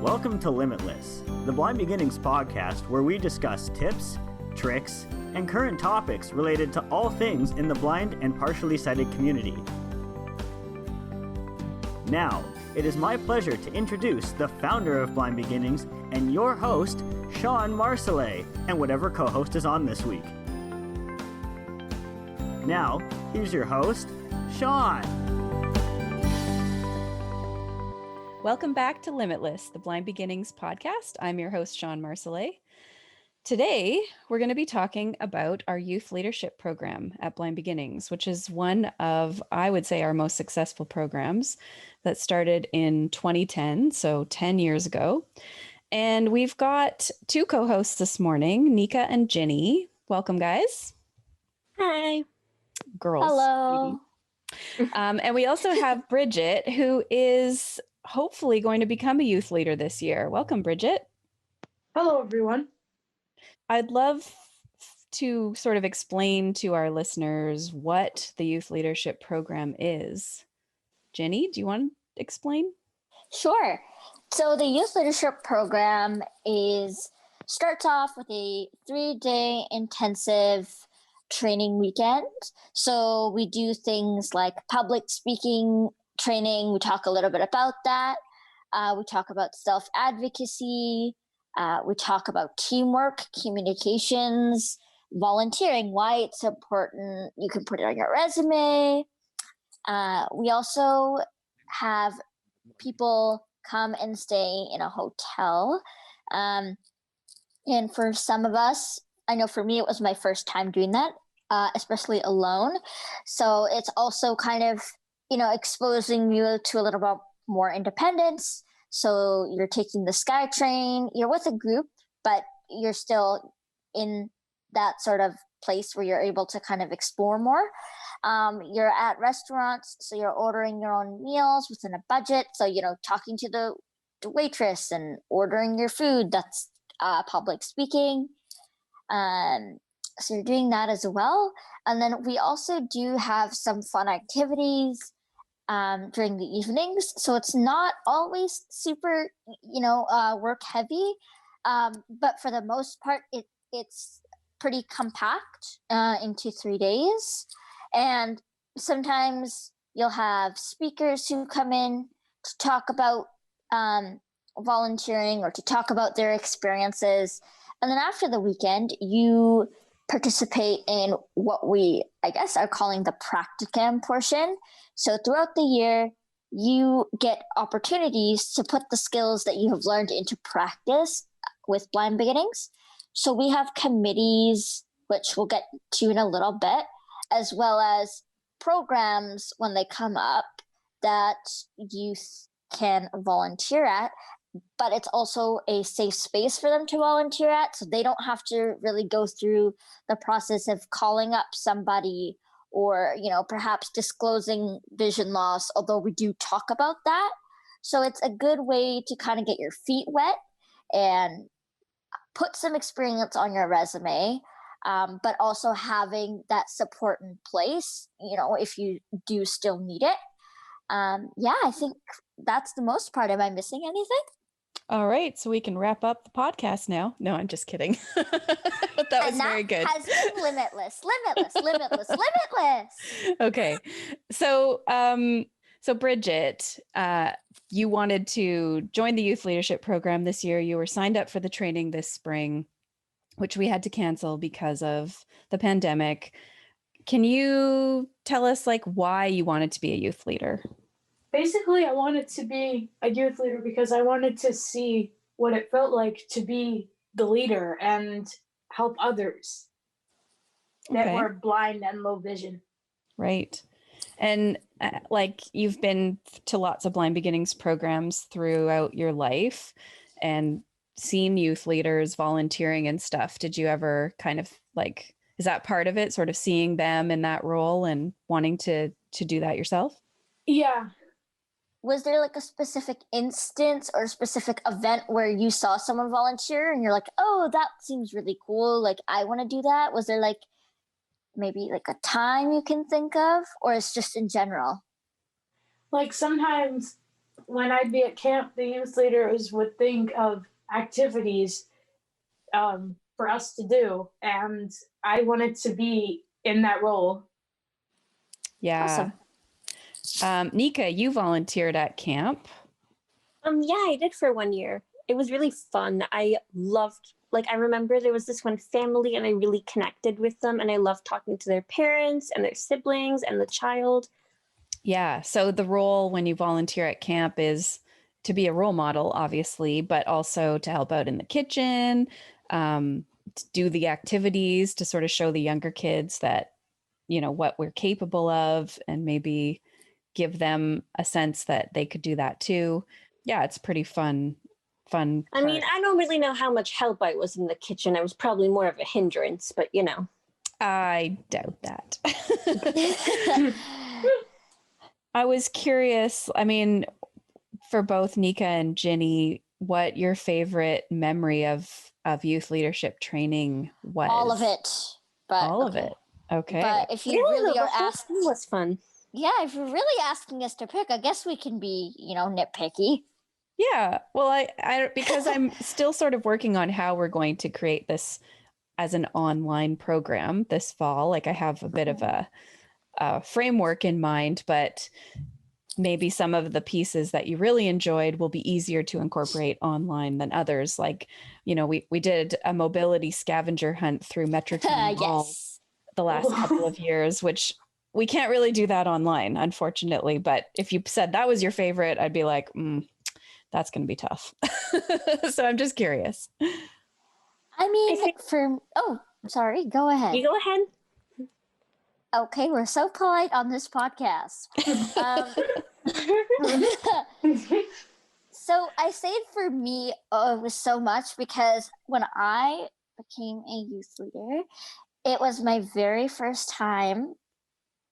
Welcome to Limitless, the Blind Beginnings podcast where we discuss tips, tricks, and current topics related to all things in the blind and partially sighted community. Now, it is my pleasure to introduce the founder of Blind Beginnings and your host, Shawn Marcellet, and whatever co-host is on this week. Now, here's your host, Shawn. Welcome back to Limitless, the Blind Beginnings podcast. I'm your host, Shawn Marcellet. Today, we're going to be talking about our youth leadership program at Blind Beginnings, which is one of, I would say, our most successful programs that started in 2010, so 10 years ago. And we've got two co-hosts this morning, Nika and Jinnie. Welcome, guys. Hi. Girls. Hello. And we also have Bridget, who is hopefully going to become a youth leader this year. Welcome, Bridget. Hello, everyone. I'd love to sort of explain to our listeners what the youth leadership program is. Jinnie, do you want to explain? Sure. So the youth leadership program starts off with a 3-day intensive training weekend. So we do things like public speaking training. We talk a little bit about that. We talk about self-advocacy. We talk about teamwork, communications, volunteering, why it's important. You can put it on your resume. We also have people come and stay in a hotel. And for some of us, I know for me, it was my first time doing that, especially alone. So it's also kind of, exposing you to a little bit more independence. So you're taking the SkyTrain, you're with a group, but you're still in that sort of place where you're able to kind of explore more. You're at restaurants, so you're ordering your own meals within a budget. So, talking to the waitress and ordering your food, that's public speaking. So you're doing that as well. And then we also do have some fun activities during the evenings. So it's not always super, work heavy. But for the most part, it's pretty compact into 3 days. And sometimes you'll have speakers who come in to talk about volunteering or to talk about their experiences. And then after the weekend, you participate in what we, I guess, are calling the practicum portion. So throughout the year, you get opportunities to put the skills that you have learned into practice with Blind Beginnings. So we have committees, which we'll get to in a little bit, as well as programs when they come up that youth can volunteer at. But it's also a safe space for them to volunteer at. So they don't have to really go through the process of calling up somebody or, perhaps disclosing vision loss, although we do talk about that. So it's a good way to kind of get your feet wet and put some experience on your resume, but also having that support in place, if you do still need it. I think that's the most part. Am I missing anything? All right, so we can wrap up the podcast now. No, I'm just kidding. That was very good. Has been limitless. Okay, so Bridget, you wanted to join the youth leadership program this year. You were signed up for the training this spring, which we had to cancel because of the pandemic. Can you tell us why you wanted to be a youth leader? Basically, I wanted to be a youth leader because I wanted to see what it felt like to be the leader and help others that were blind and low vision. Right. And you've been to lots of Blind Beginnings programs throughout your life and seen youth leaders volunteering and stuff. Did you ever kind of is that part of it, sort of seeing them in that role and wanting to do that yourself? Yeah. Was there a specific instance or a specific event where you saw someone volunteer and you're like, oh, that seems really cool. I want to do that. Was there maybe a time you can think of, or it's just in general? Sometimes when I'd be at camp, the youth leaders would think of activities for us to do, and I wanted to be in that role. Yeah. Awesome. Nika, you volunteered at camp. Yeah, I did for 1 year. It was really fun. I remember there was this one family and I really connected with them, and I loved talking to their parents and their siblings and the child. Yeah. So the role when you volunteer at camp is to be a role model, obviously, but also to help out in the kitchen, to do the activities, to sort of show the younger kids that, what we're capable of, and maybe give them a sense that they could do that too. Yeah, it's pretty fun. I mean, I don't really know how much help I was in the kitchen. I was probably more of a hindrance, but I doubt that. I was curious, I mean, for both Nika and Jinnie, what your favorite memory of youth leadership training was? All of it. But all of it. Okay. But if you really are asking, was fun. Yeah, if you're really asking us to pick, I guess we can be, nitpicky. Yeah. Well, I because I'm still sort of working on how we're going to create this as an online program this fall. Like, I have a bit of a framework in mind, but maybe some of the pieces that you really enjoyed will be easier to incorporate online than others. Like, we did a mobility scavenger hunt through Metrotown Mall the last couple of years, which we can't really do that online, unfortunately. But if you said that was your favorite, I'd be like, that's going to be tough. So I'm just curious. I mean, sorry, go ahead. You go ahead. Okay, we're so polite on this podcast. So I say it for me, it was so much because when I became a youth leader, it was my very first time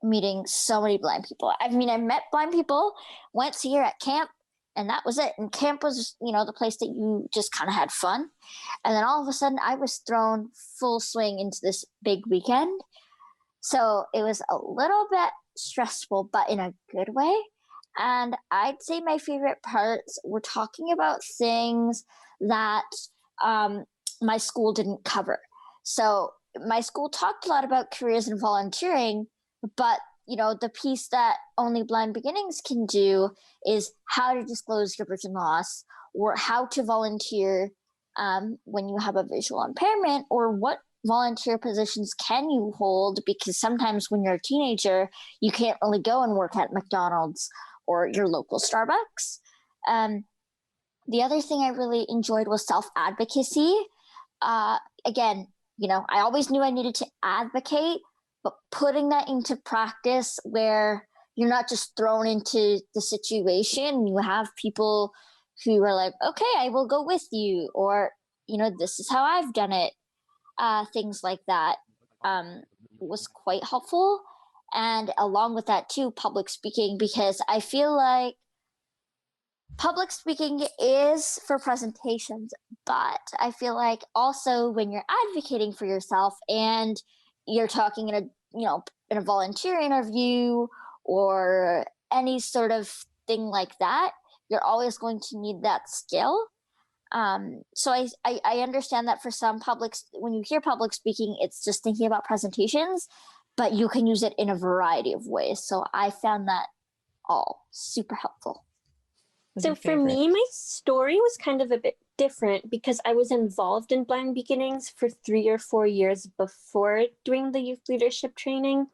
meeting so many blind people. I mean, I met blind people once a year at camp, and that was it. And camp was, the place that you just kind of had fun. And then all of a sudden, I was thrown full swing into this big weekend. So it was a little bit stressful, but in a good way. And I'd say my favorite parts were talking about things that my school didn't cover. So my school talked a lot about careers and volunteering, but the piece that only Blind Beginnings can do is how to disclose your vision loss, or how to volunteer when you have a visual impairment, or what volunteer positions can you hold, because sometimes when you're a teenager, you can't really go and work at McDonald's or your local Starbucks. The other thing I really enjoyed was self-advocacy. Again, I always knew I needed to advocate, but putting that into practice where you're not just thrown into the situation, you have people who are like, okay, I will go with you, or, this is how I've done it. Things like that was quite helpful. And along with that too, public speaking, because I feel like public speaking is for presentations, but I feel like also when you're advocating for yourself and you're talking in a volunteer interview or any sort of thing like that, you're always going to need that skill. So I understand that for some when you hear public speaking, it's just thinking about presentations, but you can use it in a variety of ways. So I found that all super helpful. So for me, my story was kind of a bit different because I was involved in Blind Beginnings for 3 or 4 years before doing the youth leadership training.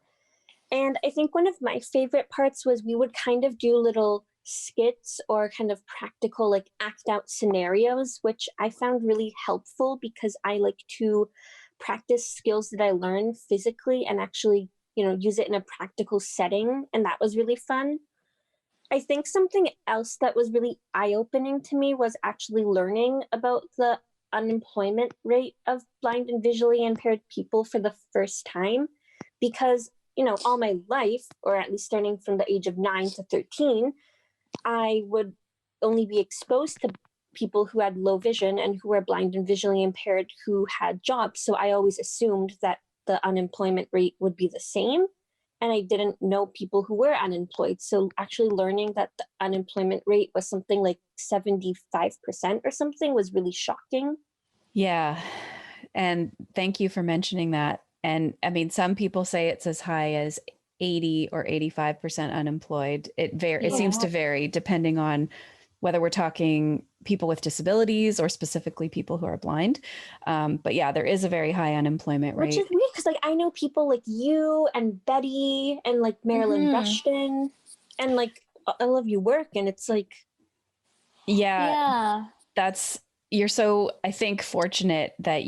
And I think one of my favorite parts was we would kind of do little skits or kind of practical, like act out scenarios, which I found really helpful because I like to practice skills that I learn physically and actually, use it in a practical setting. And that was really fun. I think something else that was really eye-opening to me was actually learning about the unemployment rate of blind and visually impaired people for the first time, because, all my life, or at least starting from the age of 9 to 13, I would only be exposed to people who had low vision and who were blind and visually impaired who had jobs. So I always assumed that the unemployment rate would be the same. and I didn't know people who were unemployed. So actually learning that the unemployment rate was something like 75% or something was really shocking. Yeah. And thank you for mentioning that. And I mean, some people say it's as high as 80 or 85% unemployed. It seems to vary depending on whether we're talking people with disabilities or specifically people who are blind. But yeah, there is a very high unemployment rate. Which is weird because like I know people like you and Betty and like Marilyn Rushton and like all of you work, and it's like, yeah. You're so, I think, fortunate that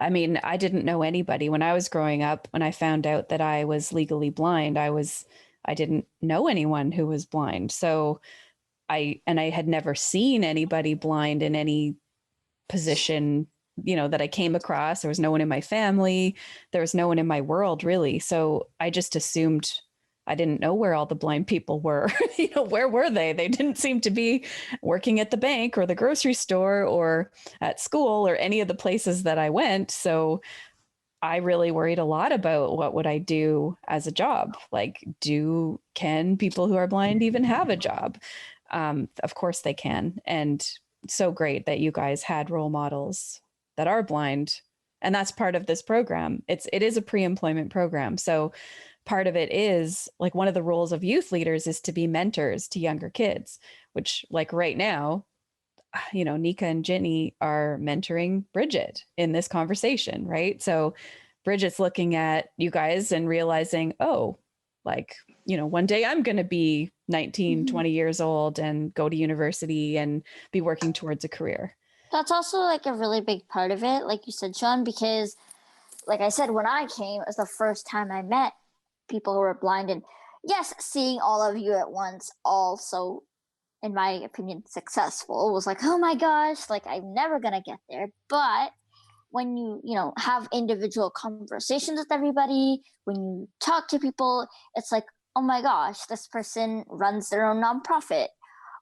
I mean, I didn't know anybody when I was growing up. When I found out that I was legally blind, I didn't know anyone who was blind. So I had never seen anybody blind in any position, that I came across. There was no one in my family. There was no one in my world, really. So I just assumed, I didn't know where all the blind people were. Where were they? They didn't seem to be working at the bank or the grocery store or at school or any of the places that I went. So I really worried a lot about what would I do as a job? Like, can people who are blind even have a job? Of course they can. And so great that you guys had role models that are blind. And that's part of this program. It is a pre-employment program. So part of it is like one of the roles of youth leaders is to be mentors to younger kids, which like right now, Nika and Jinnie are mentoring Bridget in this conversation, right? So Bridget's looking at you guys and realizing, oh, like, one day I'm going to be 19, 20 years old and go to university and be working towards a career. That's also like a really big part of it, like you said, Shawn, because like I said, when I came, it was the first time I met people who were blind. And yes, seeing all of you at once also, in my opinion, successful was like, oh my gosh, like I'm never going to get there. But when you have individual conversations with everybody, when you talk to people, it's like, oh my gosh, this person runs their own nonprofit,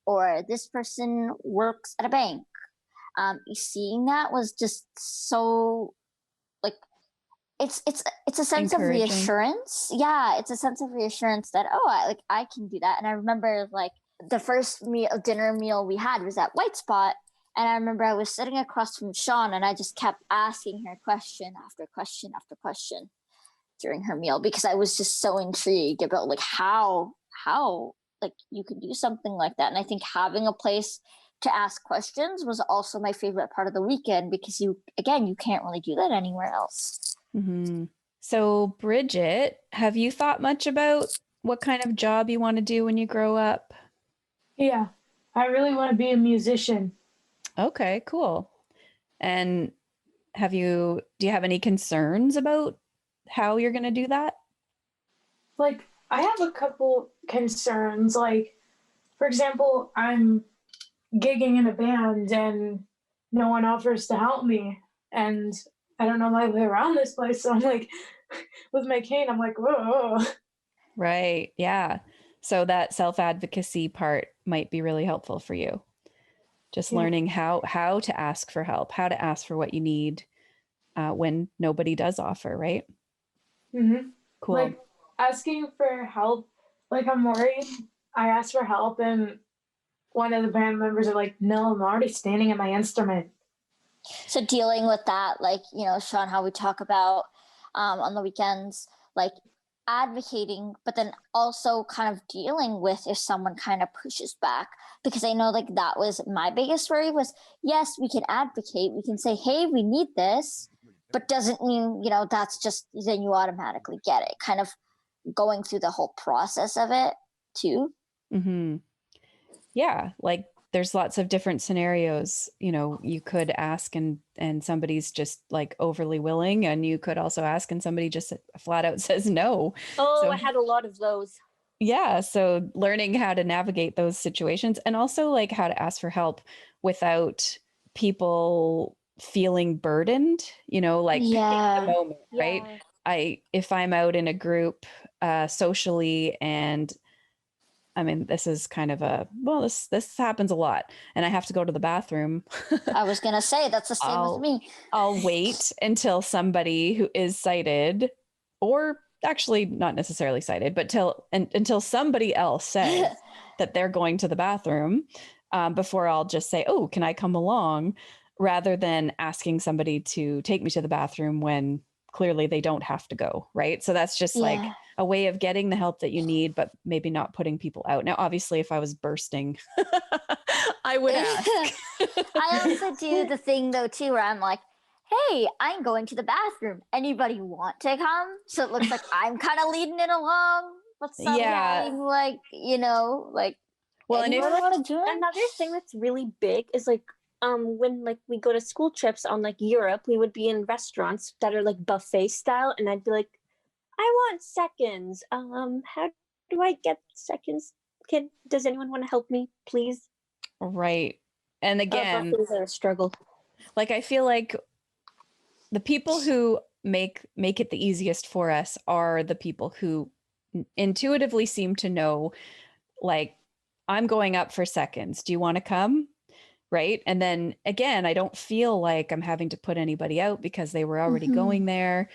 or this person works at a bank. Seeing that was just so like, it's a sense of reassurance. Yeah, it's a sense of reassurance that I can do that. And I remember like the first dinner meal we had was at White Spot, and I remember I was sitting across from Shawn, and I just kept asking her question after question after question during her meal, because I was just so intrigued about like how like you could do something like that. And I think having a place to ask questions was also my favorite part of the weekend, because you can't really do that anywhere else. Mm-hmm. So Bridget, have you thought much about what kind of job you want to do when you grow up? Yeah, I really want to be a musician. Okay, cool. And do you have any concerns about how you're going to do that? Like, I have a couple concerns. Like, for example, I'm gigging in a band and no one offers to help me. And I don't know my way around this place. So I'm like, with my cane, I'm like, whoa. Right. Yeah. So that self-advocacy part might be really helpful for you. Just learning how to ask for help, how to ask for what you need when nobody does offer, right? Mm-hmm. Cool. Like asking for help, like I'm worried. I asked for help and one of the band members are like, no, I'm already standing at my instrument. So dealing with that, like, Shawn, how we talk about on the weekends, like advocating, but then also kind of dealing with if someone kind of pushes back, because I know like that was my biggest worry was, yes, we can advocate, we can say, hey, we need this, but doesn't mean, that's just, then you automatically get it, kind of going through the whole process of it too. Mm-hmm. Yeah. Like there's lots of different scenarios, you could ask and somebody's just like overly willing, and you could also ask and somebody just flat out says no. So, I had a lot of those. Yeah. So learning how to navigate those situations, and also like how to ask for help without people feeling burdened, like picking the moment, right? If I'm out in a group socially, and I mean, this is kind of this happens a lot, and I have to go to the bathroom. I was going to say, that's the same with me. I'll wait until somebody who is sighted or actually not necessarily sighted, but until somebody else says that they're going to the bathroom, before I'll just say, oh, can I come along? Rather than asking somebody to take me to the bathroom when clearly they don't have to go, right? So that's just like a way of getting the help that you need, but maybe not putting people out. Now, obviously, if I was bursting, I would ask. I also do the thing though too, where I'm like, hey, I'm going to the bathroom. Anybody want to come? So it looks like I'm kind of leading it along with something like, you know, like, well, and if want to join? Another thing that's really big is like, when like we go to school trips on like Europe, we would be in restaurants that are like buffet style, and I'd be like, I want seconds. How do I get seconds? Does anyone want to help me, please? Right. And again, buffets are a struggle. Like, I feel like the people who make it the easiest for us are the people who intuitively seem to know, like, I'm going up for seconds. Do you want to come? Right. And then again, I don't feel like I'm having to put anybody out because they were already going there,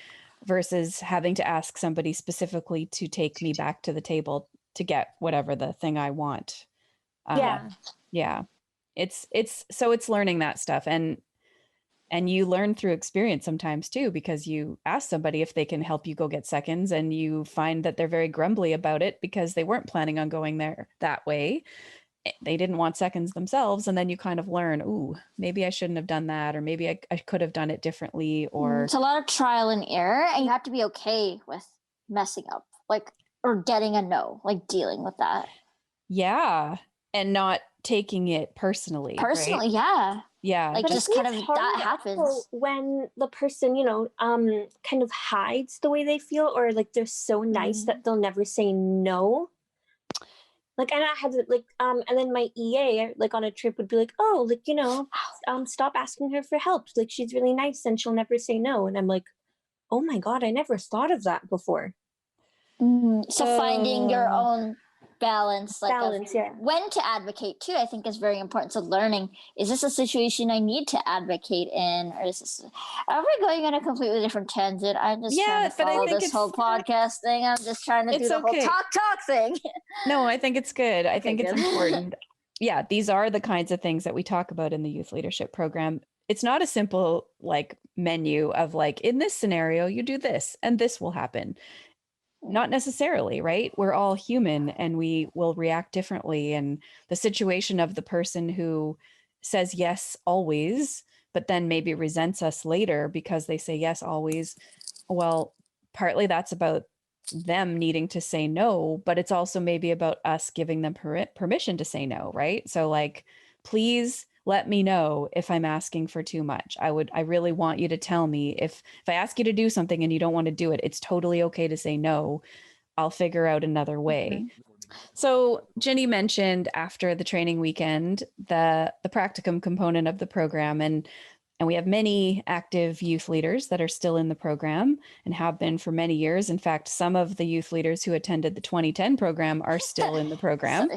versus having to ask somebody specifically to take me back to the table to get whatever the thing I want. Yeah. It's learning that stuff. And you learn through experience sometimes too, because you ask somebody if they can help you go get seconds and you find that they're very grumbly about it because they weren't planning on going there that way. They didn't want seconds themselves. And then you kind of learn, ooh, maybe I shouldn't have done that. Or maybe I could have done it differently. Or it's a lot of trial and error, and you have to be okay with messing up, like, or getting a no, like dealing with that. Yeah. And not taking it personally. Right? Yeah. Yeah. Like, just kind of that happens when the person, you know, kind of hides the way they feel, or like they're so nice that they'll never say no. Like, and I had to, like, and then my EA, like, on a trip would be like, oh, like, you know, stop asking her for help. Like, she's really nice and she'll never say no. And I'm like, oh my God, I never thought of that before. So finding your own balance, like when to advocate too, I think is very important. So learning, is this a situation I need to advocate in, or is this, are we going on a completely different tangent? I'm just trying to follow this whole podcast thing. I'm just trying to do the whole talk thing. No, I think it's good. I think it's important. Yeah, these are the kinds of things that we talk about in the youth leadership program. It's not a simple like menu of like, in this scenario, you do this and this will happen. Not necessarily, right? We're all human and we will react differently. And the situation of the person who says yes always, but then maybe resents us later because they say yes always. Well, partly that's about them needing to say no, but it's also maybe about us giving them permission to say no, right? So like, please let me know if I'm asking for too much. I really want you to tell me if I ask you to do something and you don't want to do it, it's totally okay to say no. I'll figure out another way. So Jinnie mentioned after the training weekend, the practicum component of the program, and we have many active youth leaders that are still in the program and have been for many years. In fact, some of the youth leaders who attended the 2010 program are still in the program.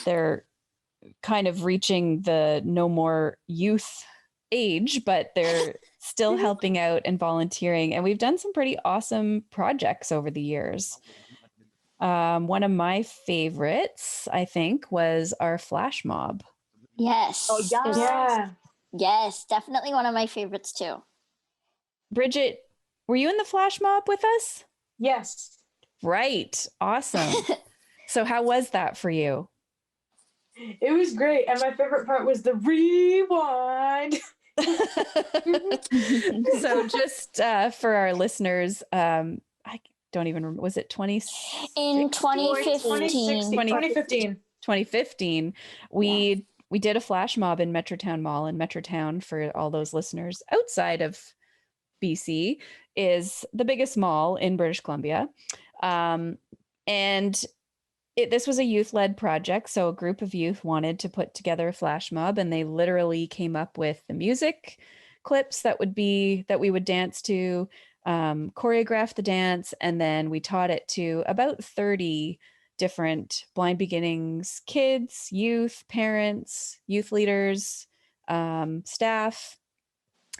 They're kind of reaching the no more youth age, but they're still helping out and volunteering. And we've done some pretty awesome projects over the years. One of my favorites, I think, was our flash mob. Yes. Oh, yeah. Yes, definitely one of my favorites too. Bridget, were you in the flash mob with us? Yes. Right. Awesome. So how was that for you? It was great. And my favorite part was the rewind. So just for our listeners, I don't even remember, was it 2015, we did a flash mob in Metrotown Mall, and Metrotown, for all those listeners outside of BC, is the biggest mall in British Columbia. And this was a youth-led project. So a group of youth wanted to put together a flash mob, and they literally came up with the music clips that we would dance to, choreograph the dance, and then we taught it to about 30 different Blind Beginnings kids, youth, parents, youth leaders, staff.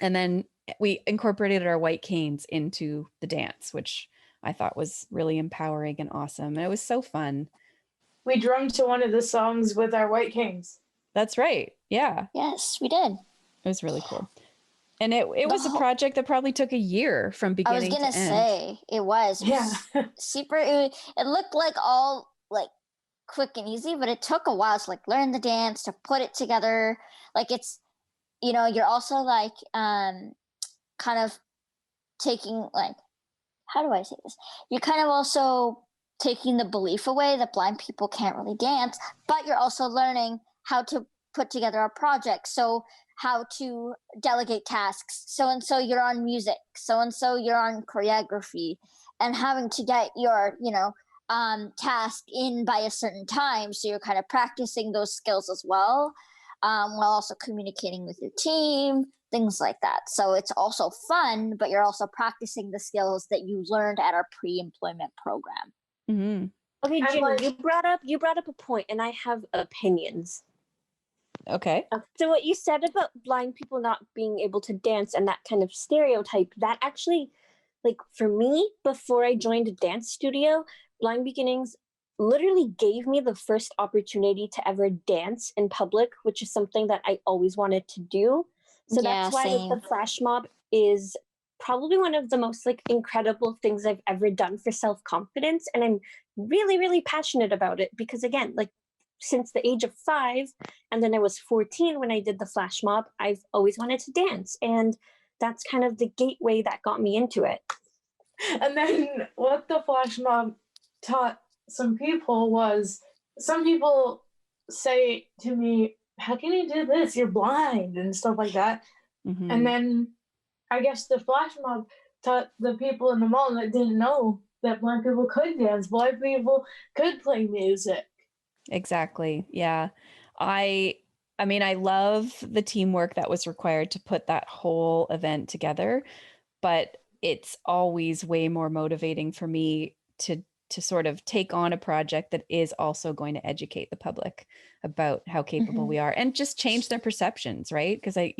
And then we incorporated our white canes into the dance, which I thought was really empowering and awesome. And it was so fun. We drummed to one of the songs with our White Kings. That's right. Yeah. Yes, we did. It was really cool. And it was a project that probably took a year from beginning to end. I was going to say, it was. Yeah. Super, it looked like all like quick and easy, but it took a while to like learn the dance, to put it together. Like it's, you know, you're also like kind of taking like, how do I say this? You're kind of also taking the belief away that blind people can't really dance, but you're also learning how to put together a project. So how to delegate tasks. So you're on music. So you're on choreography, and having to get your, you know, task in by a certain time. So you're kind of practicing those skills as well, while also communicating with your team, things like that. So it's also fun, but you're also practicing the skills that you learned at our pre-employment program. Mm-hmm. Okay, Jinnie, you brought up a point, and I have opinions. Okay. So what you said about blind people not being able to dance and that kind of stereotype, that actually, like for me, before I joined a dance studio, Blind Beginnings literally gave me the first opportunity to ever dance in public, which is something that I always wanted to do. So that's why the flash mob is probably one of the most like incredible things I've ever done for self-confidence. And I'm really, really passionate about it because, again, like since the age of 5, and then I was 14 when I did the flash mob, I've always wanted to dance. And that's kind of the gateway that got me into it. And then what the flash mob taught some people was, some people say to me, how can you do this? You're blind and stuff like that. Mm-hmm. And then I guess the flash mob taught the people in the mall that didn't know that blind people could dance, blind people could play music. Exactly. Yeah. I mean, I love the teamwork that was required to put that whole event together, but it's always way more motivating for me to sort of take on a project that is also going to educate the public about how capable we are and just change their perceptions, right? Because I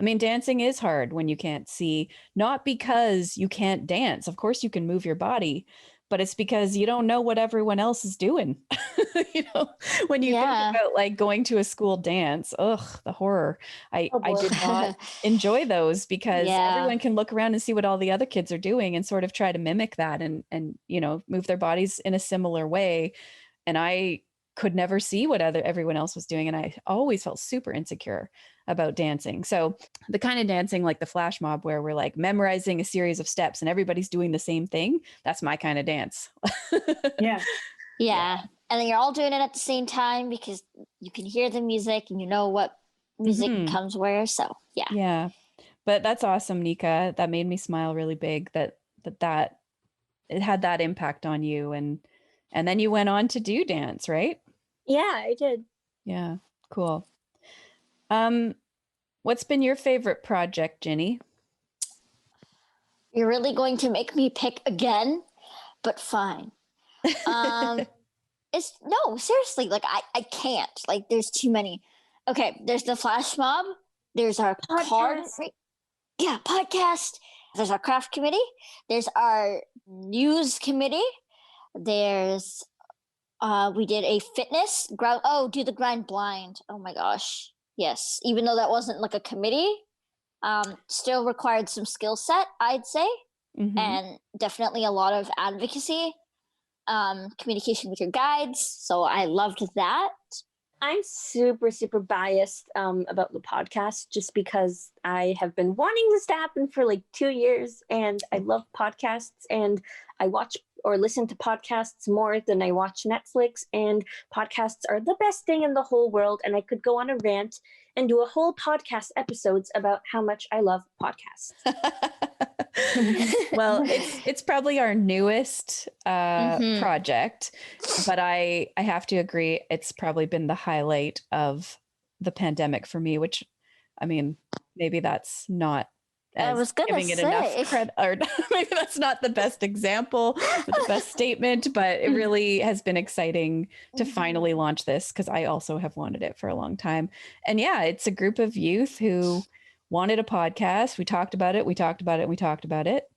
mean, dancing is hard when you can't see, not because you can't dance. Of course you can move your body, but it's because you don't know what everyone else is doing. You know, when you think about like going to a school dance, the horror. I did not enjoy those because everyone can look around and see what all the other kids are doing and sort of try to mimic that and, you know, move their bodies in a similar way. And I could never see what everyone else was doing. And I always felt super insecure about dancing. So the kind of dancing like the flash mob where we're like memorizing a series of steps and everybody's doing the same thing, that's my kind of dance. Yeah. And then you're all doing it at the same time because you can hear the music and you know what music comes where. So yeah. But that's awesome, Nika. That made me smile really big that it had that impact on you, and then you went on to do dance, right? Yeah, I did. Yeah, cool. What's been your favorite project, Jinnie? You're really going to make me pick again, but fine. Seriously, like I can't. Like there's too many. Okay, there's the flash mob. There's our podcast. Podcast. There's our craft committee. There's our news committee. There's we did a fitness ground. Do the grind blind. Oh my gosh. Yes. Even though that wasn't like a committee, still required some skill set, I'd say. And definitely a lot of advocacy, communication with your guides. So I loved that. I'm super, super biased about the podcast just because I have been wanting this to happen for like 2 years, and I love podcasts, and I watch or listen to podcasts more than I watch Netflix, and podcasts are the best thing in the whole world. And I could go on a rant and do a whole podcast episodes about how much I love podcasts. Well, it's probably our newest project, but I have to agree, it's probably been the highlight of the pandemic for me, which, I mean, maybe that's not I was gonna giving it say. enough credit, or maybe that's not the best example, the best statement, but it really has been exciting to finally launch this because I also have wanted it for a long time. And yeah, it's a group of youth who wanted a podcast. We talked about it.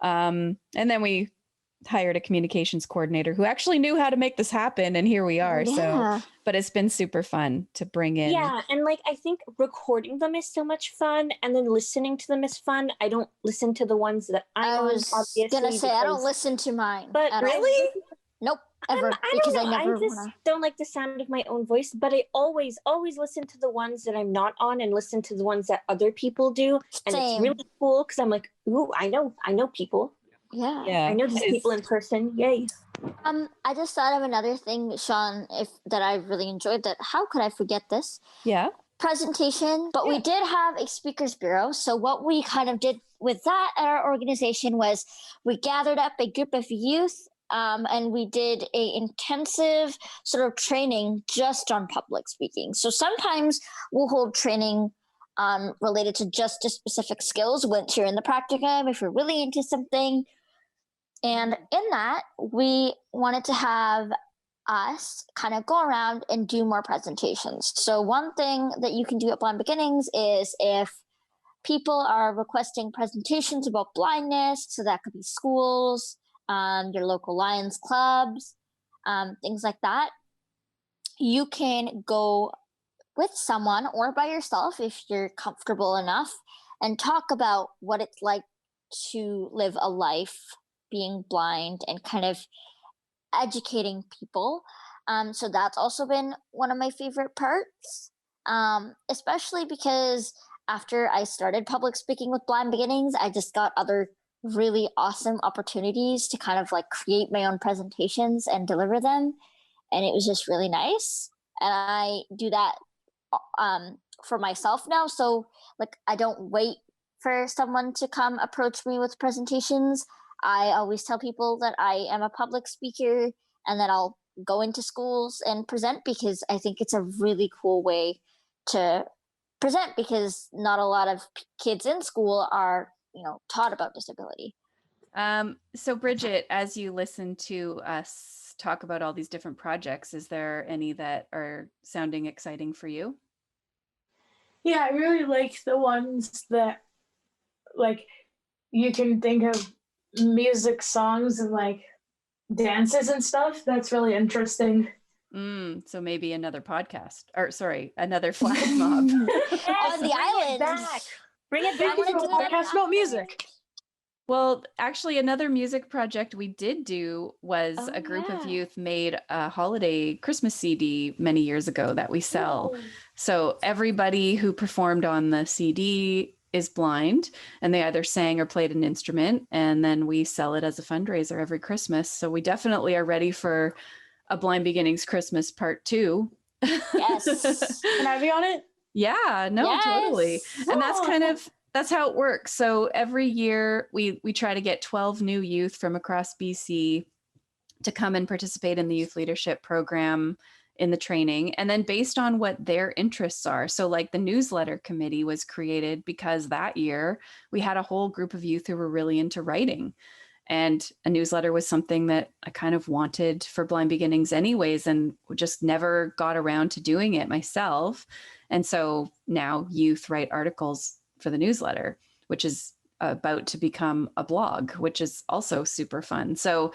And then we hired a communications coordinator who actually knew how to make this happen. And here we are. Yeah. So, but it's been super fun to bring in. Yeah. And like, I think recording them is so much fun. And then listening to them is fun. I don't listen to the ones that I was gonna say, I don't listen to mine. But really? Nope. Ever. I never don't like the sound of my own voice, but I always listen to the ones that I'm not on and listen to the ones that other people do. And Same. it's really cool because I'm like, ooh, I know people. Yeah. I know these people in person. Yay. I just thought of another thing, Shawn, that I really enjoyed. That how could I forget this? Yeah. Presentation. But we did have a speakers bureau. So what we kind of did with that at our organization was we gathered up a group of youth, and we did a intensive sort of training just on public speaking. So sometimes we'll hold training related to just to specific skills once you're in the practicum, if you're really into something. And in that, we wanted to have us kind of go around and do more presentations. So one thing that you can do at Blind Beginnings is if people are requesting presentations about blindness, so that could be schools, your local Lions clubs, things like that, you can go with someone or by yourself if you're comfortable enough and talk about what it's like to live a life being blind and kind of educating people. So that's also been one of my favorite parts, especially because after I started public speaking with Blind Beginnings, I just got other really awesome opportunities to kind of like create my own presentations and deliver them. And it was just really nice. And I do that for myself now. So like I don't wait for someone to come approach me with presentations. I always tell people that I am a public speaker and that I'll go into schools and present because I think it's a really cool way to present because not a lot of kids in school are, taught about disability. So Bridget, as you listen to us talk about all these different projects, is there any that are sounding exciting for you? Yeah, I really like the ones that like you can think of music, songs, and like dances and stuff. That's really interesting. So maybe another podcast, or sorry, another flash mob. On the island. Bring it back. Think of a podcast about music. Well, actually, another music project we did do was a group of youth made a holiday Christmas CD many years ago that we sell. Whoa. So everybody who performed on the CD is blind, and they either sang or played an instrument, and then we sell it as a fundraiser every Christmas. So we definitely are ready for a Blind Beginnings Christmas Part 2. Yes. Can I be on it? Yeah, no, Yes. totally. And that's how it works. So every year we try to get 12 new youth from across BC to come and participate in the youth leadership program in the training. And then based on what their interests are. So like the newsletter committee was created because that year we had a whole group of youth who were really into writing. And a newsletter was something that I kind of wanted for Blind Beginnings anyways, and just never got around to doing it myself. And so now youth write articles for the newsletter, which is about to become a blog, which is also super fun. So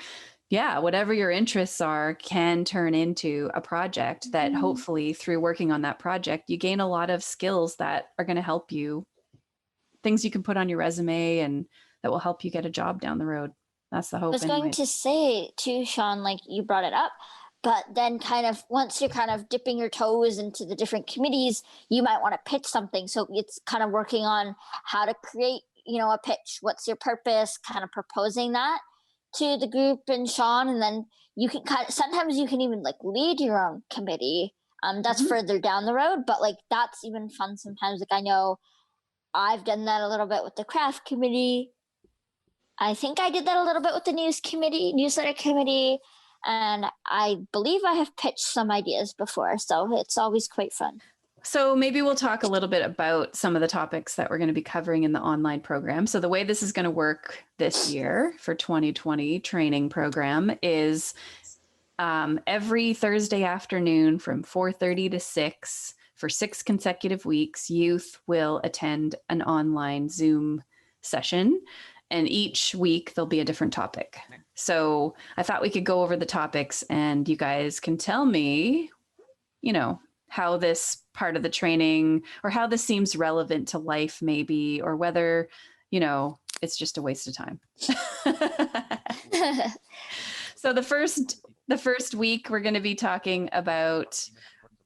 yeah, whatever your interests are can turn into a project that hopefully through working on that project, you gain a lot of skills that are going to help you, things you can put on your resume and that will help you get a job down the road. That's the hope. I was going to say too, Shawn, like you brought it up, but then kind of once you're kind of dipping your toes into the different committees, you might want to pitch something. So it's kind of working on how to create, a pitch. What's your purpose? Kind of proposing that to the group and Shawn, and then you can sometimes you can even like lead your own committee. That's further down the road, but like that's even fun sometimes. Like I know I've done that a little bit with the craft committee. I think I did that a little bit with the newsletter committee, and I believe I have pitched some ideas before, so it's always quite fun. So maybe we'll talk a little bit about some of the topics that we're going to be covering in the online program. So the way this is going to work this year for 2020 training program is every Thursday afternoon from 4:30 to 6 for 6 consecutive weeks, youth will attend an online Zoom session. And each week there'll be a different topic. So I thought we could go over the topics and you guys can tell me, how this part of the training or how this seems relevant to life maybe, or whether, it's just a waste of time. So the first week we're going to be talking about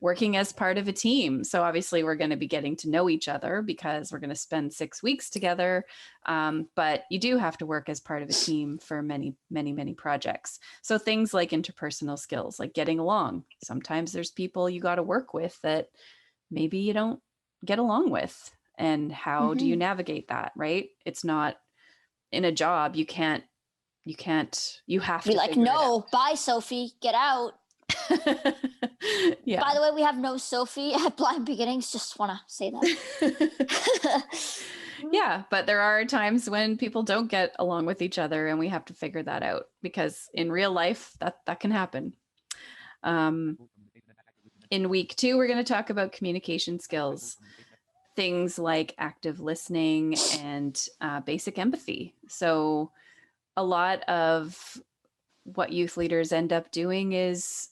working as part of a team. So obviously we're going to be getting to know each other because we're going to spend 6 weeks together. But you do have to work as part of a team for many, many, many projects. So things like interpersonal skills, like getting along. Sometimes there's people you got to work with that maybe you don't get along with. And how do you navigate that, right? It's not in a job. You have to be like, no, bye, Sophie, get out. Yeah. By the way, we have no Sophie at Blind Beginnings. Just want to say that. Yeah, but there are times when people don't get along with each other, and we have to figure that out because in real life, that can happen. In week 2, we're going to talk about communication skills, things like active listening and basic empathy. So a lot of what youth leaders end up doing is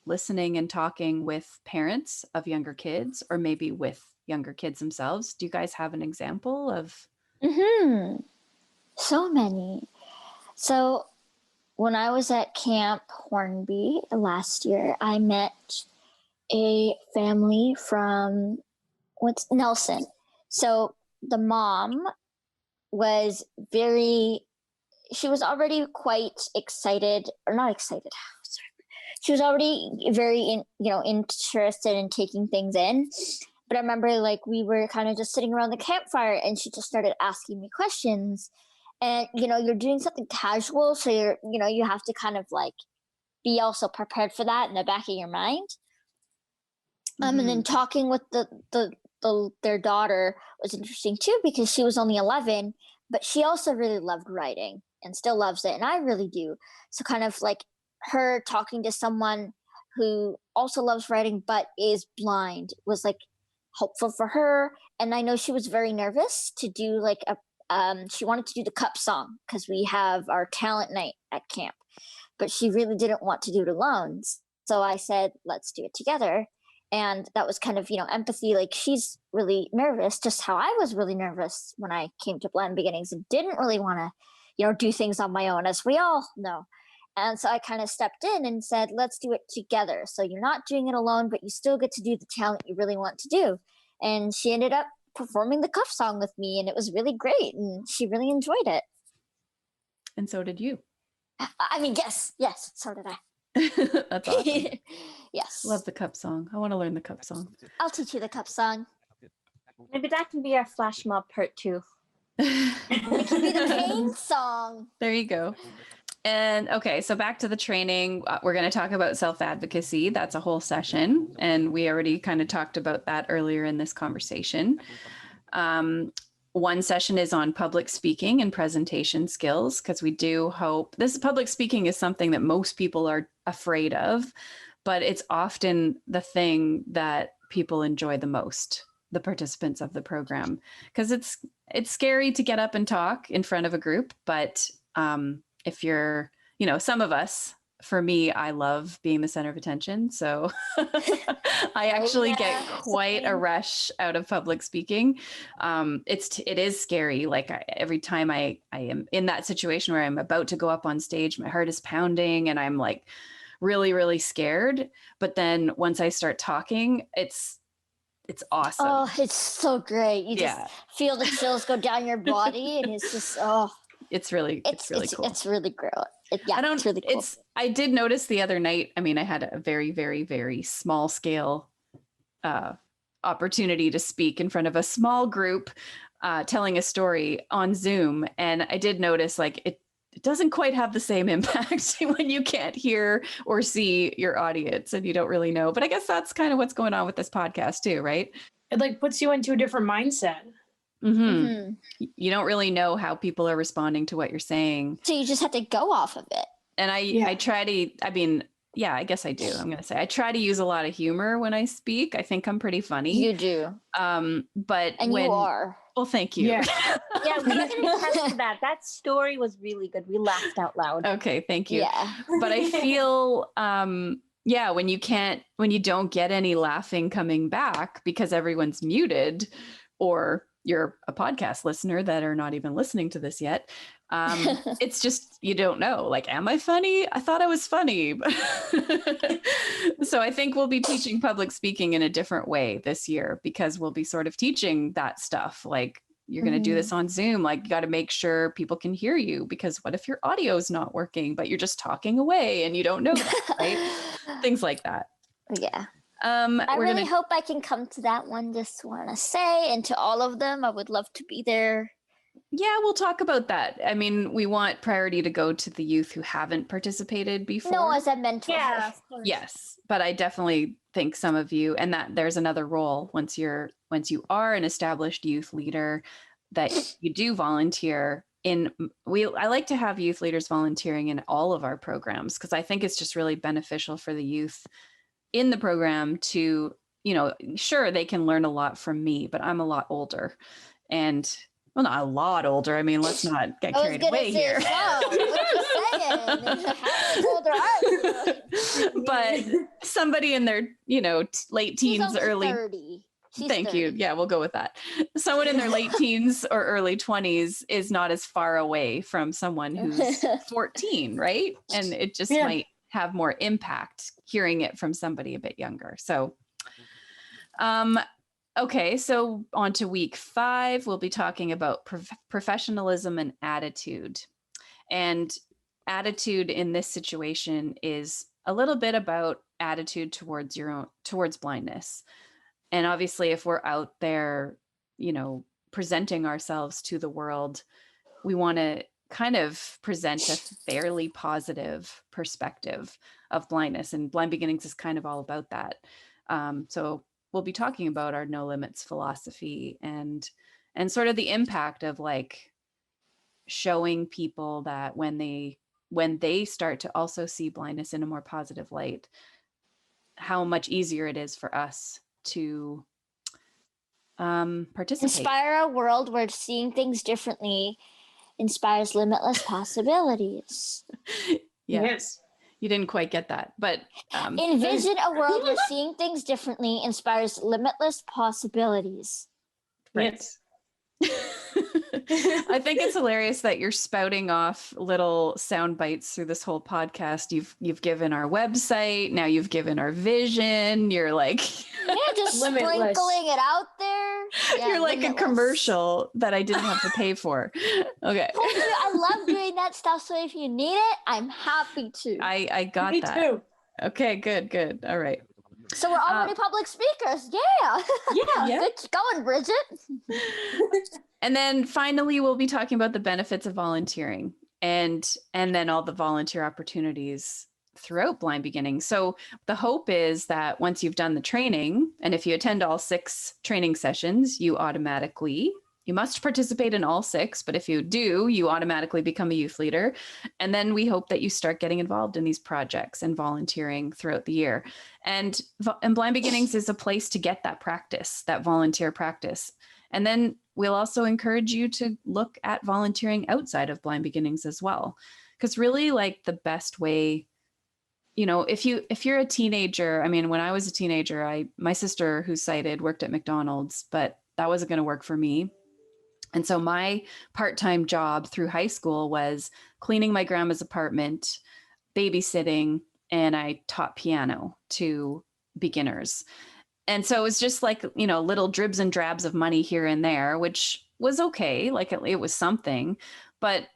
listening and talking with parents of younger kids, or maybe with younger kids themselves. Do you guys have an example of? So many. So when I was at Camp Hornby last year, I met a family from Nelson. So the mom was she was already quite excited, or not excited. She was already very interested in taking things in. But I remember we were kind of just sitting around the campfire and she just started asking me questions. And, you're doing something casual. So you have to kind of be also prepared for that in the back of your mind. And then talking with their daughter was interesting too, because she was only 11, but she also really loved writing and still loves it. And I really do. So kind of her talking to someone who also loves writing but is blind was helpful for her. And I know she was very nervous to do she wanted to do the cup song because we have our talent night at camp, but she really didn't want to do it alone. So I said, let's do it together. And that was kind of, empathy. She's really nervous, just how I was really nervous when I came to Blind Beginnings and didn't really want to, do things on my own, as we all know. And so I kind of stepped in and said, let's do it together. So you're not doing it alone, but you still get to do the talent you really want to do. And she ended up performing the cuff song with me, and it was really great. And she really enjoyed it. And so did you. I mean, yes, so did I. That's awesome. Yes. Love the cup song. I want to learn the cup song. I'll teach you the cup song. Maybe that can be our flash mob part 2. It can be the pain song. There you go. And okay, so back to the training. We're going to talk about self-advocacy. That's a whole session. And we already kind of talked about that earlier in this conversation. One session is on public speaking and presentation skills, because we do hope this public speaking is something that most people are afraid of, but it's often the thing that people enjoy the most, the participants of the program, because it's scary to get up and talk in front of a group. But if you're, some of us, for me, I love being the center of attention. So I actually get quite a rush out of public speaking. It is scary. Every time I am in that situation where I'm about to go up on stage, my heart is pounding and I'm really, really scared. But then once I start talking, it's awesome. Oh, it's so great. You just feel the chills go down your body, and it's just, it's really cool. It's really great. It's really cool. I did notice the other night, I had a very, very, very small scale opportunity to speak in front of a small group, telling a story on Zoom. And I did notice it doesn't quite have the same impact when you can't hear or see your audience and you don't really know. But I guess that's kind of what's going on with this podcast too, right? It puts you into a different mindset. Mm-hmm. You don't really know how people are responding to what you're saying. So you just have to go off of it. And I try to, I guess I do. I'm going to say I try to use a lot of humor when I speak. I think I'm pretty funny. You do. But you are. Well, thank you. Yeah. Yeah, we can attest to that. That story was really good. We laughed out loud. Okay, thank you. Yeah. But I feel, when you don't get any laughing coming back because everyone's muted, or you're a podcast listener that are not even listening to this yet, it's just, you don't know, like, am I funny? I thought I was funny. So I think we'll be teaching public speaking in a different way this year, because we'll be sort of teaching that stuff. Like, you're going to do this on Zoom. Like, you got to make sure people can hear you, because what if your audio is not working, but you're just talking away and you don't know that, right? Things like that. Yeah. I really hope I can come to that one. Just want to say, and to all of them, I would love to be there. Yeah, we'll talk about that. I mean, we want priority to go to the youth who haven't participated before. No, as a mentor. Yeah. Yes, but I definitely think some of you, and that there's another role once you are an established youth leader, that you do volunteer in. I like to have youth leaders volunteering in all of our programs, because I think it's just really beneficial for the youth in the program to, sure, they can learn a lot from me, but I'm a lot older, and well, not a lot older. I mean, let's not get carried away here. What are you saying? How older are you? But somebody in their, late teens, early 30. Thank you. Yeah, we'll go with that. Someone in their late teens or early 20s is not as far away from someone who's 14, right? And it just might have more impact hearing it from somebody a bit younger. So, okay, so on to week 5, we'll be talking about professionalism and attitude. And attitude in this situation is a little bit about attitude towards blindness. And obviously, if we're out there, presenting ourselves to the world, we want to kind of present a fairly positive perspective of blindness. And Blind Beginnings is kind of all about that. So we'll be talking about our no limits philosophy and sort of the impact of like showing people that when they start to also see blindness in a more positive light, how much easier it is for us to participate. Inspire a world where seeing things differently inspires limitless possibilities. Yes. You didn't quite get that, but envision a world where seeing things differently inspires limitless possibilities. Right. Yes. I think it's hilarious that you're spouting off little sound bites through this whole podcast. You've given our website, now you've given our vision. You're like, just Limitless. sprinkling it out there. Yeah, you're like limitless. a commercial that I didn't have to pay for. Okay. I love doing that stuff. So if you need it, I'm happy to. I got Me that. too. Okay, good. All right. So we're already public speakers. Yeah. Yeah. Good going, Bridget. And then finally, we'll be talking about the benefits of volunteering and then all the volunteer opportunities throughout Blind Beginnings. So the hope is that once you've done the training, and if you attend all 6 training sessions, you must participate in all 6, but if you do, you automatically become a youth leader. And then we hope that you start getting involved in these projects and volunteering throughout the year. And Blind Beginnings is a place to get that practice, that volunteer practice. And then we'll also encourage you to look at volunteering outside of Blind Beginnings as well. Because really, like, the best way, if you're a teenager, I mean, when I was a teenager, my sister, who's sighted, worked at McDonald's, but that wasn't going to work for me. And so my part-time job through high school was cleaning my grandma's apartment, babysitting, and I taught piano to beginners. And so it was just like, little dribs and drabs of money here and there, which was okay. Like it was something, but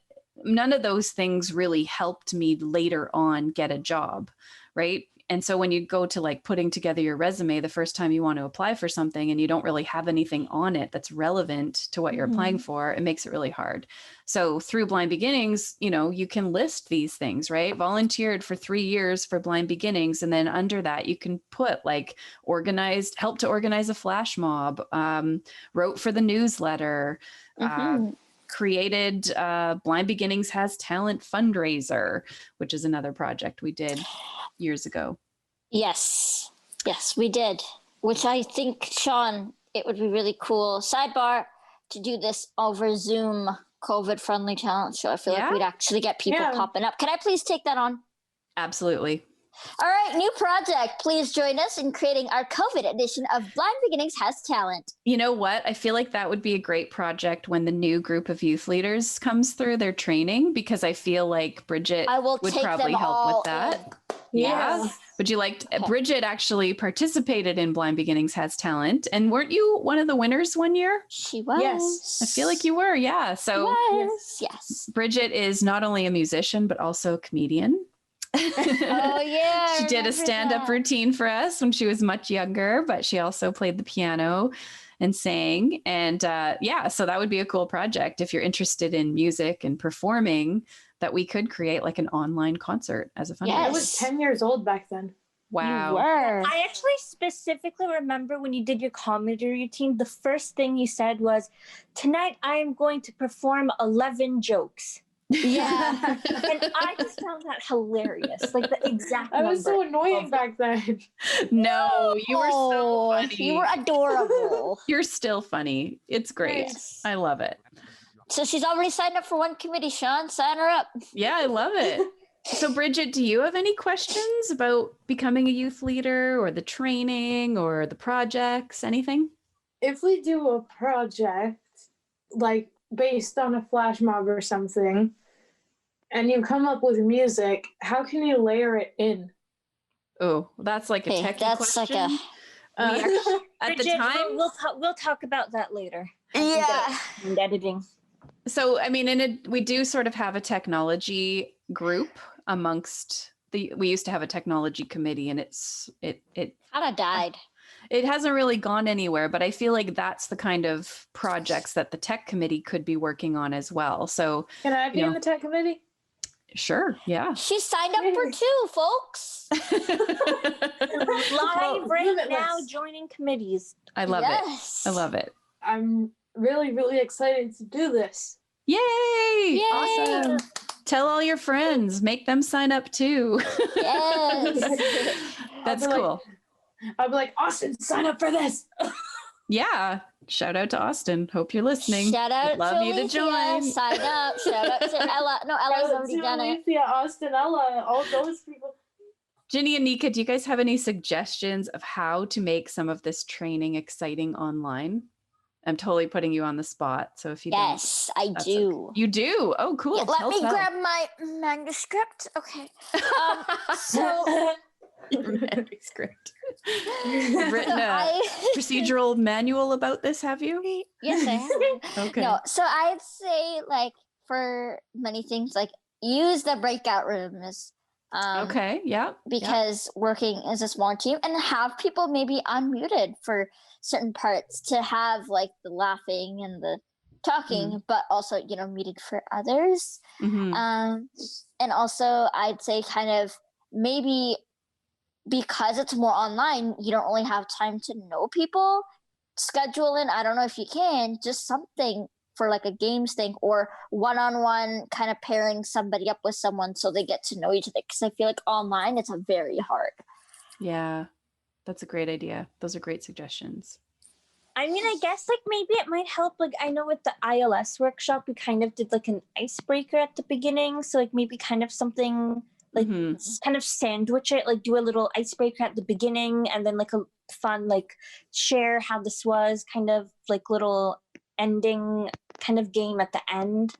none of those things really helped me later on get a job. Right. And so when you go to like putting together your resume, the first time you want to apply for something and you don't really have anything on it that's relevant to what you're applying for, it makes it really hard. So through Blind Beginnings, you can list these things, right? Volunteered for 3 years for Blind Beginnings. And then under that, you can put like help to organize a flash mob, wrote for the newsletter, created Blind Beginnings Has Talent fundraiser, which is another project we did years ago. Yes, we did. Which I think, Shawn, it would be really cool. Sidebar, to do this over Zoom COVID-friendly talent show. I feel like we'd actually get people popping up. Can I please take that on? Absolutely. All right, new project. Please join us in creating our COVID edition of Blind Beginnings Has Talent. You know what? I feel like that would be a great project when the new group of youth leaders comes through their training, because I feel like Bridget would probably help with that. Yeah. Would you like to, Bridget actually participated in Blind Beginnings Has Talent. And weren't you one of the winners one year? She was. Yes. I feel like you were. Yeah. So yes. Bridget is not only a musician, but also a comedian. Oh yeah. She did a stand-up routine for us when she was much younger, but she also played the piano and sang. And so that would be a cool project if you're interested in music and performing, that we could create like an online concert as a fundraiser. I was 10 years old back then. Wow. You were. I actually specifically remember when you did your comedy routine, the first thing you said was, "Tonight I am going to perform 11 jokes." Yeah. And I just found that hilarious. Like the exact I was so annoying back then. No, you were so funny. You were adorable. You're still funny. It's great. Nice. I love it. So she's already signed up for one committee, Shawn. Sign her up. Yeah, I love it. So Bridget, do you have any questions about becoming a youth leader or the training or the projects, anything? If we do a project like based on a flash mob or something, and you come up with music, how can you layer it in? Oh, that's like a technical question. Like at the time, we'll talk about that later. And editing. So, I mean, we do sort of have a technology group amongst we used to have a technology committee, and it kind of died. It hasn't really gone anywhere, but I feel like that's the kind of projects that the tech committee could be working on as well. So can I be in the tech committee? Sure. Yeah. She signed up for 2, folks. Live right now, joining committees. I love it. I love it. I'm really, really excited to do this. Yay! Yay! Awesome. Tell all your friends, make them sign up too. Yes. That's cool. I'll be like, Austin, sign up for this. Yeah. Shout out to Austin. Hope you're listening. Shout out Love to you Alicia. to join. Sign up. Shout out to Ella. No, Ella's already done it. Alicia, Austin, Ella, all those people. Jinnie and Nika, do you guys have any suggestions of how to make some of this training exciting online? I'm totally putting you on the spot. So if you Yes, I do. Okay. You do? Oh, cool. Yeah, let me grab my manuscript. Okay. So manuscript. You've written a procedural manual about this, have you? Yes, I have. Okay. No, so I'd say like for many things, like use the breakout rooms. Okay. Yeah. Because working as a small team, and have people maybe unmuted for certain parts to have like the laughing and the talking, but also, muted for others. Mm-hmm. And also I'd say kind of maybe because it's more online, you don't really have time to know people. Schedule in, I don't know if you can, just something for like a games thing or one-on-one kind of pairing somebody up with someone so they get to know each other. Because I feel like online, it's very hard. Yeah, that's a great idea. Those are great suggestions. I mean, I guess like maybe it might help. Like I know with the ILS workshop, we kind of did like an icebreaker at the beginning. So like maybe kind of something like kind of sandwich it, like do a little icebreaker at the beginning and then like a fun, like share how this was, kind of like little ending kind of game at the end.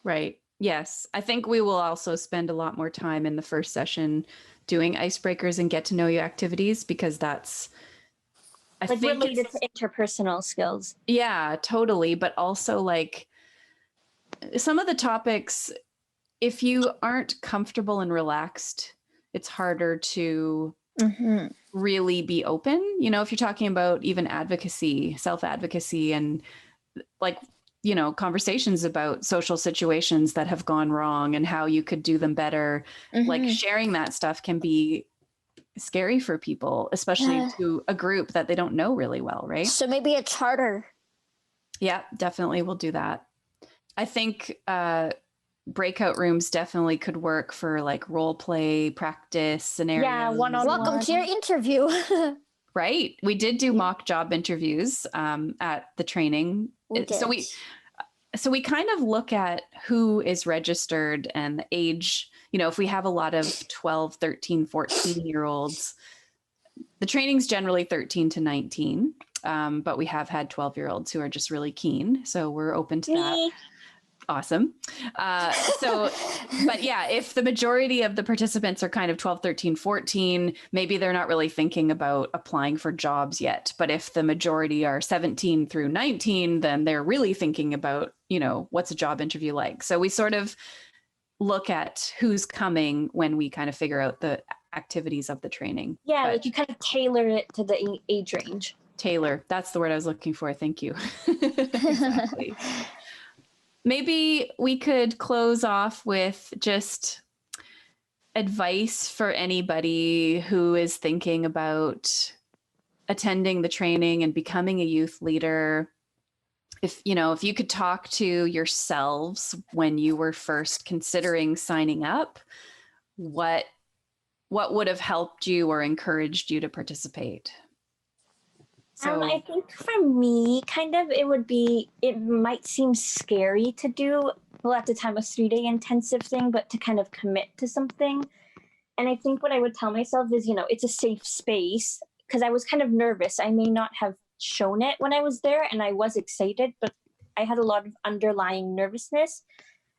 Right. Yes. I think we will also spend a lot more time in the first session doing icebreakers and get to know you activities, because that's I like think related to interpersonal skills. Yeah, totally. But also like some of the topics, if you aren't comfortable and relaxed, it's harder to really be open. If you're talking about even advocacy, self-advocacy, and like, conversations about social situations that have gone wrong and how you could do them better, like sharing that stuff can be scary for people, especially to a group that they don't know really well, right? So maybe a charter. Yeah, definitely. We'll do that. I think breakout rooms definitely could work for like role play practice scenarios. Yeah, one-on-one. Welcome to your interview. Right. We did do mock job interviews at the training So we kind of look at who is registered and the age, if we have a lot of 12, 13, 14-year-olds, the training's generally 13 to 19, but we have had 12-year-olds who are just really keen. So we're open to that. Awesome. But yeah, if the majority of the participants are kind of 12, 13, 14, maybe they're not really thinking about applying for jobs yet. But if the majority are 17 through 19, then they're really thinking about, what's a job interview like? So we sort of look at who's coming when we kind of figure out the activities of the training. Yeah, like you kind of tailor it to the age range. Tailor, that's the word I was looking for. Thank you. Exactly. Maybe we could close off with just advice for anybody who is thinking about attending the training and becoming a youth leader. If you could talk to yourselves when you were first considering signing up, what would have helped you or encouraged you to participate? So I think for me, kind of, it might seem scary to do, well, at the time, a 3-day intensive thing, but to kind of commit to something. And I think what I would tell myself is, it's a safe space, because I was kind of nervous. I may not have shown it when I was there, and I was excited, but I had a lot of underlying nervousness.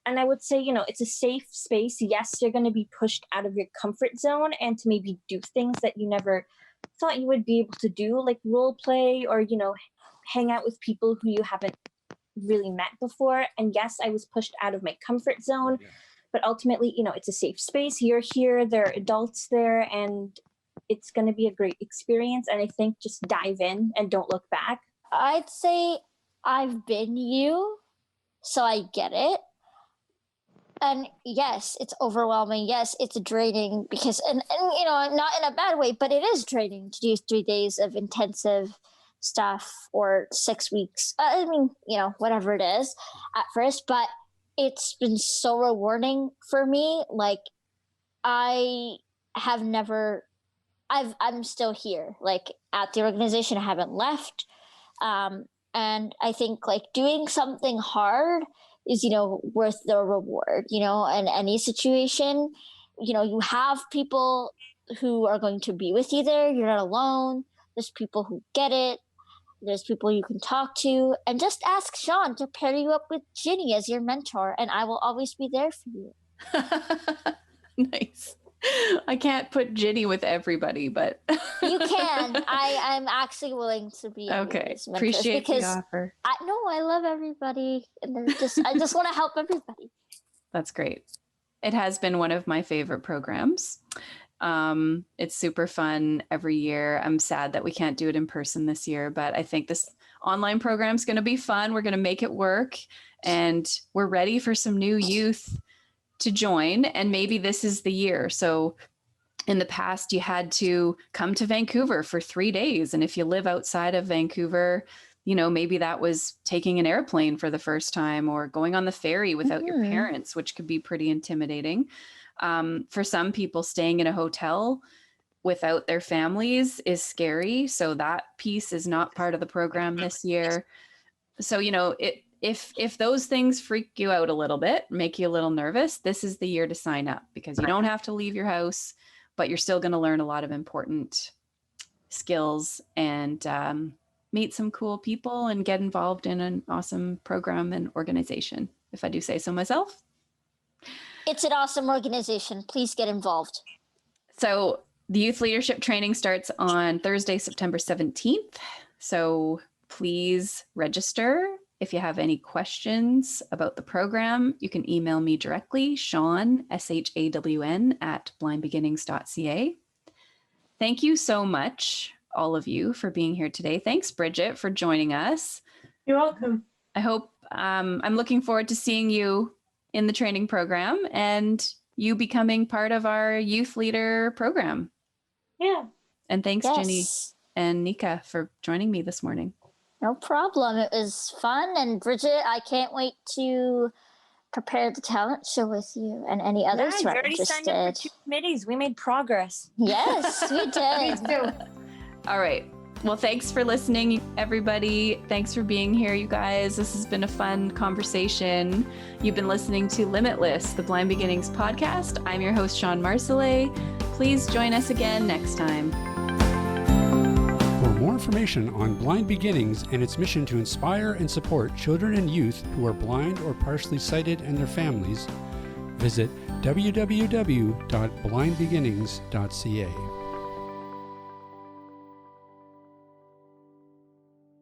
And I would say, it's a safe space. Yes, you're going to be pushed out of your comfort zone and to maybe do things that you never thought you would be able to do, like role play or, hang out with people who you haven't really met before. And yes, I was pushed out of my comfort zone, but ultimately, it's a safe space. You're here, there are adults there, and it's going to be a great experience. And I think just dive in and don't look back. I'd say I've been you, so I get it. And yes, it's overwhelming. Yes, it's draining because, and not in a bad way, but it is draining to do 3 days of intensive stuff or 6 weeks. Whatever it is at first, but it's been so rewarding for me. Like I'm still here, like at the organization. I haven't left. And I think like doing something hard is, worth the reward, in any situation. You have people who are going to be with you there. You're not alone. There's people who get it. There's people you can talk to. And just ask Shawn to pair you up with Jinnie as your mentor, and I will always be there for you. Nice. I can't put Jinnie with everybody, but you can. I'm actually willing to be okay. Appreciate the offer. I love everybody, and I just want to help everybody. That's great. It has been one of my favorite programs. It's super fun every year. I'm sad that we can't do it in person this year, but I think this online program is going to be fun. We're going to make it work, and we're ready for some new youth to join, and maybe this is the year. So in the past, you had to come to Vancouver for 3 days. And if you live outside of Vancouver, maybe that was taking an airplane for the first time or going on the ferry without your parents, which could be pretty intimidating. For some people, staying in a hotel without their families is scary. So that piece is not part of the program this year. So, if those things freak you out a little bit, make you a little nervous, this is the year to sign up, because you don't have to leave your house, but you're still going to learn a lot of important skills and meet some cool people and get involved in an awesome program and organization, if I do say so myself. It's an awesome organization. Please get involved. So the youth leadership training starts on Thursday, September 17th. So please register. If you have any questions about the program, you can email me directly, Shawn, SHAWN, @blindbeginnings.ca. Thank you so much, all of you, for being here today. Thanks, Bridget, for joining us. You're welcome. I hope I'm looking forward to seeing you in the training program and you becoming part of our youth leader program. Yeah. And thanks, Jinnie and Nika, for joining me this morning. No problem. It was fun. And Bridget, I can't wait to prepare the talent show with you and any others who are interested. Signed up for 2 committees. We made progress. Yes, we did. Me too. All right. Well, thanks for listening, everybody. Thanks for being here, you guys. This has been a fun conversation. You've been listening to Limitless, the Blind Beginnings podcast. I'm your host, Shawn Marcellet. Please join us again next time. For more information on Blind Beginnings and its mission to inspire and support children and youth who are blind or partially sighted and their families, visit www.blindbeginnings.ca.